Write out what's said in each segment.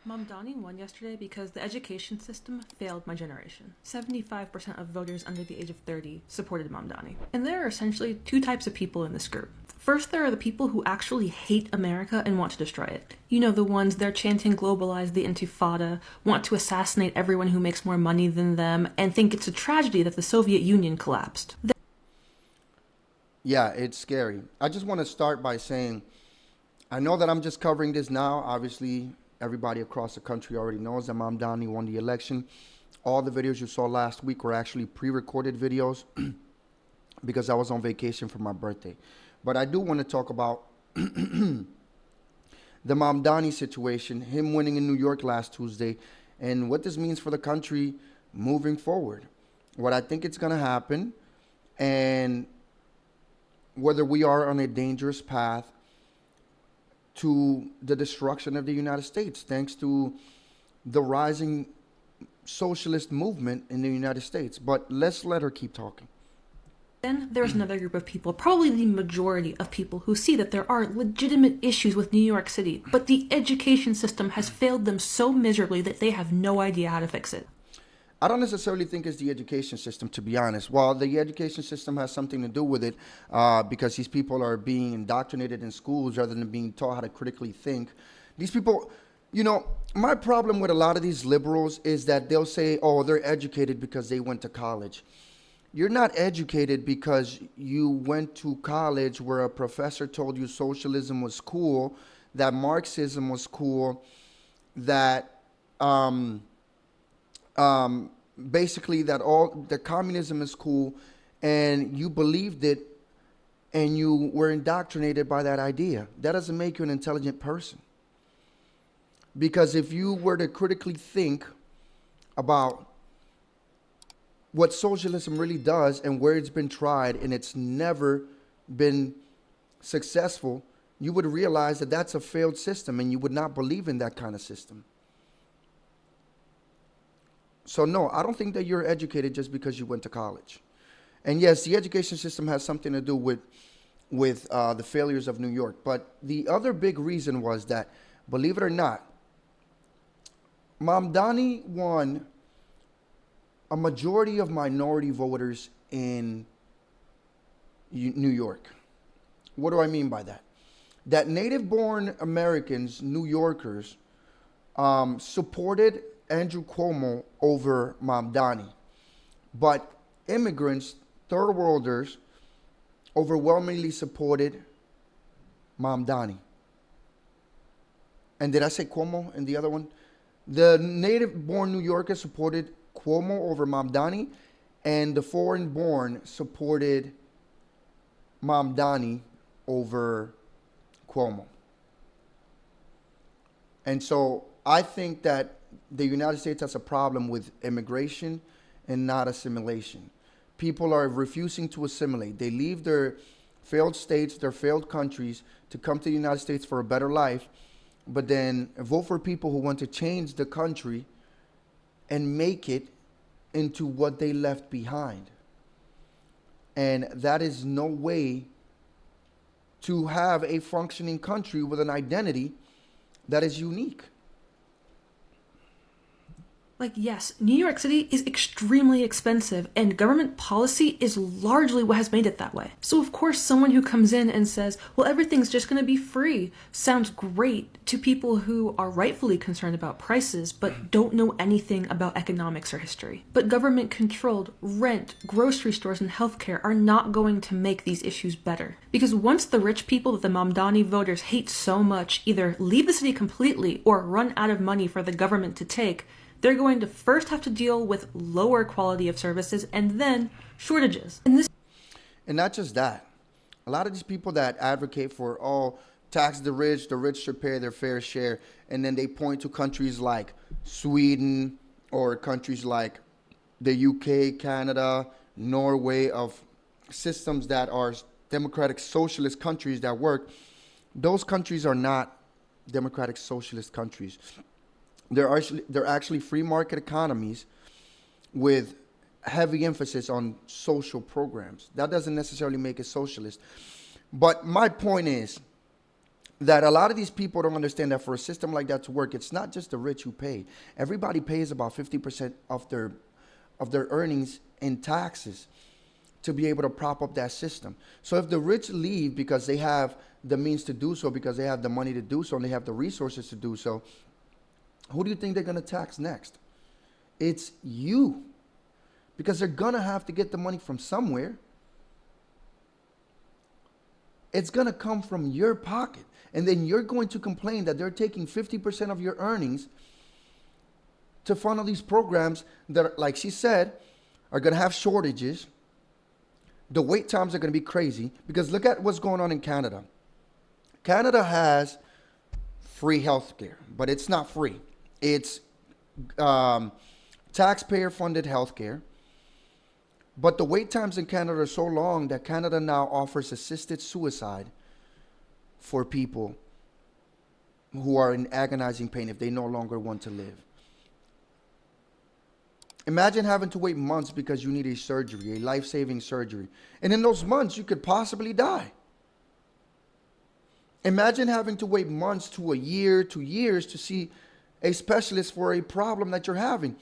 Mamdani won yesterday because the education system failed my generation. 75% of voters under the age of 30 supported Mamdani. And there are essentially two types of people in this group. First, there are the people who actually hate America and want to destroy it. You know, the ones they're chanting globalize the Intifada, want to assassinate everyone who makes more money than them, and think it's a tragedy that the Soviet Union collapsed. Yeah, it's scary. I just want to start by saying I know that I'm just covering this now. Obviously, everybody across the country already knows that Mamdani won the election. All the videos you saw last week were actually pre-recorded videos because I was on vacation for my birthday. But I do want to talk about the Mamdani situation, him winning in New York last Tuesday, and what this means for the country moving forward. What I think it's going to happen, and whether we are on a dangerous path to the destruction of the United States, thanks to the rising socialist movement in the United States. But let's let her keep talking. Then there's another group of people, probably the majority of people, who see that there are legitimate issues with New York City, but the education system has failed them so miserably that they have no idea how to fix it. I don't necessarily think it's the education system, to be honest. While the education system has something to do with it, because these people are being indoctrinated in schools rather than being taught how to critically think. These people, my problem with a lot of these liberals is that they'll say, oh, they're educated because they went to college. You're not educated because you went to college where a professor told you socialism was cool, that Marxism was cool, that basically that all the communism is cool, and you believed it and you were indoctrinated by that idea. That doesn't make you an intelligent person. Because if you were to critically think about what socialism really does and where it's been tried and it's never been successful, you would realize that that's a failed system and you would not believe in that kind of system. So no, I don't think that you're educated just because you went to college. And yes, the education system has something to do with the failures of New York. But the other big reason was that, believe it or not, Mamdani won a majority of minority voters in New York. What do I mean by that? That native-born Americans, New Yorkers, supported Andrew Cuomo over Mamdani. But immigrants, third worlders, overwhelmingly supported Mamdani. And did I say Cuomo in the other one? The native-born New Yorkers supported Cuomo over Mamdani, and the foreign-born supported Mamdani over Cuomo. And so I think that the United States has a problem with immigration and not assimilation. People are refusing to assimilate. They leave their failed states, their failed countries to come to the United States for a better life, but then vote for people who want to change the country and make it into what they left behind. And that is no way to have a functioning country with an identity that is unique. Like, yes, New York City is extremely expensive, and government policy is largely what has made it that way. So, of course, someone who comes in and says, well, everything's just going to be free, sounds great to people who are rightfully concerned about prices, but don't know anything about economics or history. But government-controlled rent, grocery stores, and healthcare are not going to make these issues better. Because once the rich people that the Mamdani voters hate so much either leave the city completely or run out of money for the government to take, they're going to first have to deal with lower quality of services and then shortages. And not just that. A lot of these people that advocate for, tax the rich should pay their fair share, and then they point to countries like Sweden or countries like the UK, Canada, Norway, of systems that are democratic socialist countries that work. Those countries are not democratic socialist countries. They're actually free market economies with heavy emphasis on social programs. That doesn't necessarily make it socialist. But my point is that a lot of these people don't understand that for a system like that to work, it's not just the rich who pay. Everybody pays about 50% of their earnings in taxes to be able to prop up that system. So if the rich leave because they have the means to do so, because they have the money to do so, and they have the resources to do so, who do you think they're going to tax next? It's you. Because they're going to have to get the money from somewhere. It's going to come from your pocket. And then you're going to complain that they're taking 50% of your earnings to fund all these programs that, like she said, are going to have shortages. The wait times are going to be crazy. Because look at what's going on in Canada. Canada has free healthcare, but it's not free. It's taxpayer-funded healthcare. But the wait times in Canada are so long that Canada now offers assisted suicide for people who are in agonizing pain if they no longer want to live. Imagine having to wait months because you need a surgery, a life-saving surgery. And in those months, you could possibly die. Imagine having to wait months to a year, 2 years to see a specialist for a problem that you're having.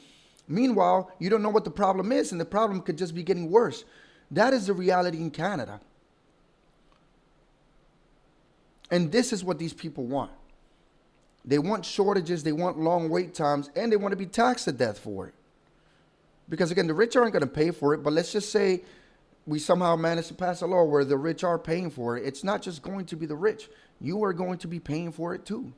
Meanwhile, you don't know what the problem is, and the problem could just be getting worse. That is the reality in Canada. And this is what these people want. They want shortages, they want long wait times, and they want to be taxed to death for it. Because again, the rich aren't going to pay for it, but let's just say we somehow manage to pass a law where the rich are paying for it. It's not just going to be the rich. You are going to be paying for it too.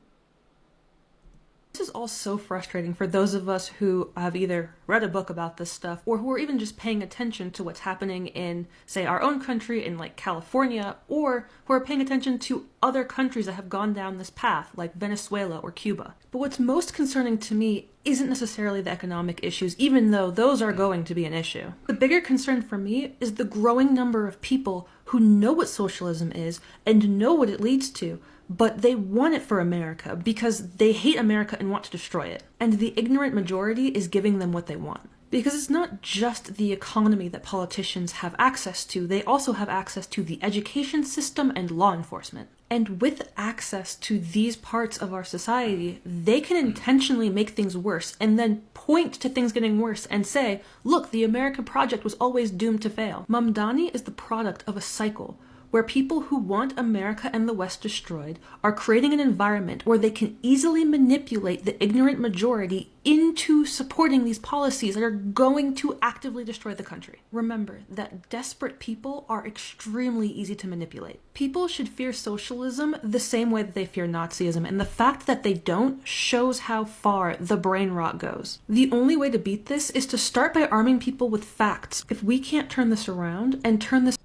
This is all so frustrating for those of us who have either read a book about this stuff or who are even just paying attention to what's happening in, say, our own country in like California, or who are paying attention to other countries that have gone down this path, like Venezuela or Cuba. But what's most concerning to me isn't necessarily the economic issues, even though those are going to be an issue. The bigger concern for me is the growing number of people who know what socialism is and know what it leads to, but they want it for America because they hate America and want to destroy it. And the ignorant majority is giving them what they want. Because it's not just the economy that politicians have access to, they also have access to the education system and law enforcement. And with access to these parts of our society, they can intentionally make things worse and then point to things getting worse and say, look, the American project was always doomed to fail. Mamdani is the product of a cycle where people who want America and the West destroyed are creating an environment where they can easily manipulate the ignorant majority into supporting these policies that are going to actively destroy the country. Remember that desperate people are extremely easy to manipulate. People should fear socialism the same way that they fear Nazism, and the fact that they don't shows how far the brain rot goes. The only way to beat this is to start by arming people with facts. If we can't turn this around and turn this...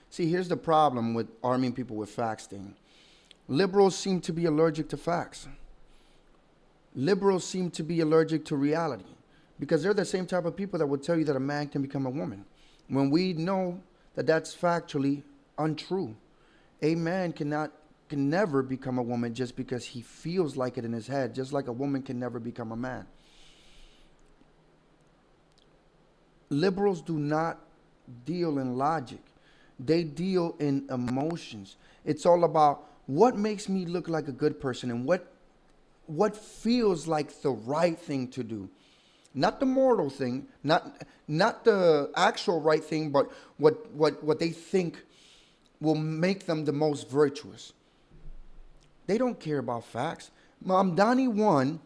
See, here's the problem with arming people with facts thing. Liberals seem to be allergic to facts. Liberals seem to be allergic to reality because they're the same type of people that would tell you that a man can become a woman when we know that that's factually untrue. A man can never become a woman just because he feels like it in his head, just like a woman can never become a man. Liberals do not deal in logic. They deal in emotions. It's all about what makes me look like a good person and what feels like the right thing to do. Not the moral thing, not the actual right thing, but what they think will make them the most virtuous. They don't care about facts. Mamdani won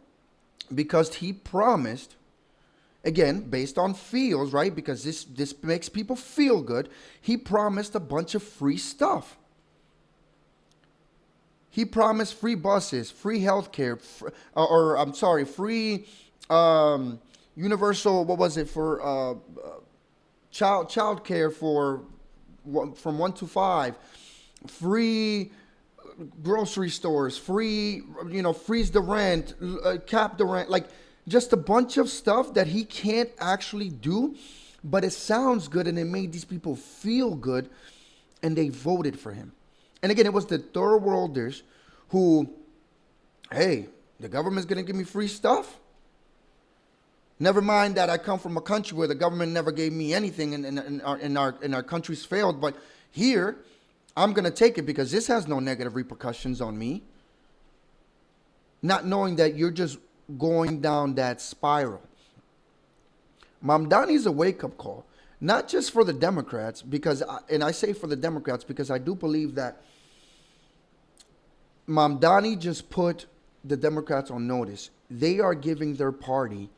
because he promised, again, based on feels, right? Because this makes people feel good. He promised a bunch of free stuff. He promised free buses, free healthcare, free universal, what was it, for child care for from 1 to 5, free grocery stores, free, freeze the rent, cap the rent, like just a bunch of stuff that he can't actually do, but it sounds good and it made these people feel good and they voted for him. And again, it was the third worlders who, hey, the government's going to give me free stuff? Never mind that I come from a country where the government never gave me anything and our countries failed. But here, I'm going to take it because this has no negative repercussions on me. not knowing that you're just going down that spiral. Mamdani is a wake-up call, not just for the Democrats, and I say for the Democrats because I do believe that Mamdani just put the Democrats on notice. They are giving their party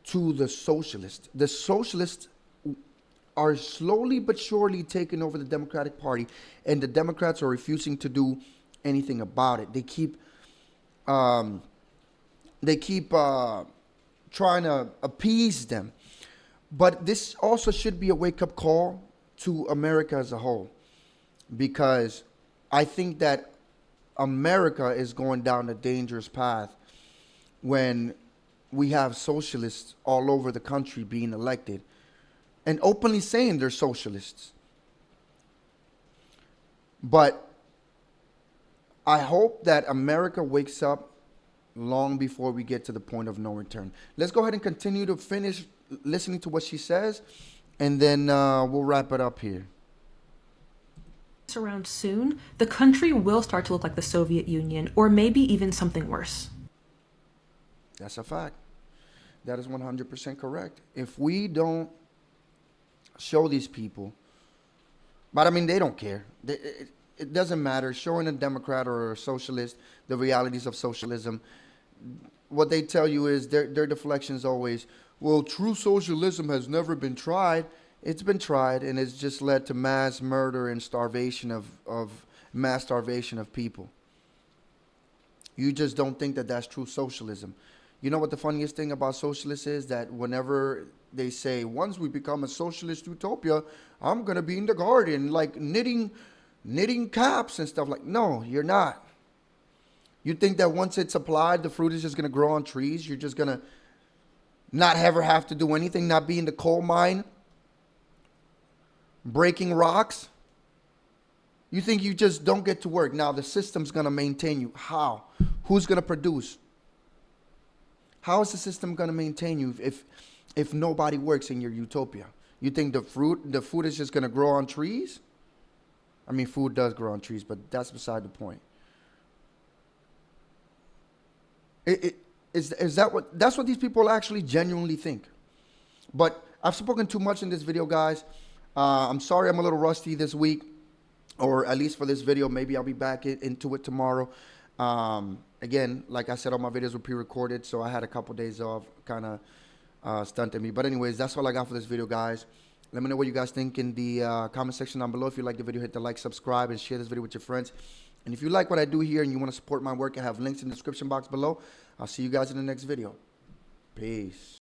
to the socialists. The socialists are slowly but surely taking over the Democratic Party, and the Democrats are refusing to do anything about it. They keep trying to appease them. But this also should be a wake-up call to America as a whole, because I think that America is going down a dangerous path when we have socialists all over the country being elected and openly saying they're socialists. But I hope that America wakes up long before we get to the point of no return. Let's go ahead and continue to finish listening to what she says, and then we'll wrap it up here. Around soon, the country will start to look like the Soviet Union, or maybe even something worse. That's a fact. That is 100% correct. If we don't show these people, but I mean, they don't care. It doesn't matter showing a Democrat or a socialist the realities of socialism. What they tell you is their deflection is always, well, true socialism has never been tried. It's been tried, and it's just led to mass murder and starvation of mass starvation of people. You just don't think that that's true socialism. You know what the funniest thing about socialists is? That whenever they say, once we become a socialist utopia, I'm going to be in the garden, like knitting caps and stuff. Like, no, you're not. You think that once it's applied, the fruit is just going to grow on trees? You're just going to not ever have to do anything, not be in the coal mine, breaking rocks? You think you just don't get to work. Now the system's going to maintain you. How? Who's going to produce? How is the system going to maintain you if nobody works in your utopia? You think the food is just going to grow on trees? I mean, food does grow on trees, but that's beside the point. That's what these people actually genuinely think. But I've spoken too much in this video, guys. I'm sorry I'm a little rusty this week, or at least for this video. Maybe I'll be back into it tomorrow. Again, like I said, all my videos were pre-recorded, so I had a couple days off, kind of stunted me. But anyways, that's all I got for this video, guys. Let me know what you guys think in the comment section down below. If you like the video, hit the like, subscribe, and share this video with your friends. And if you like what I do here and you want to support my work, I have links in the description box below. I'll see you guys in the next video. Peace.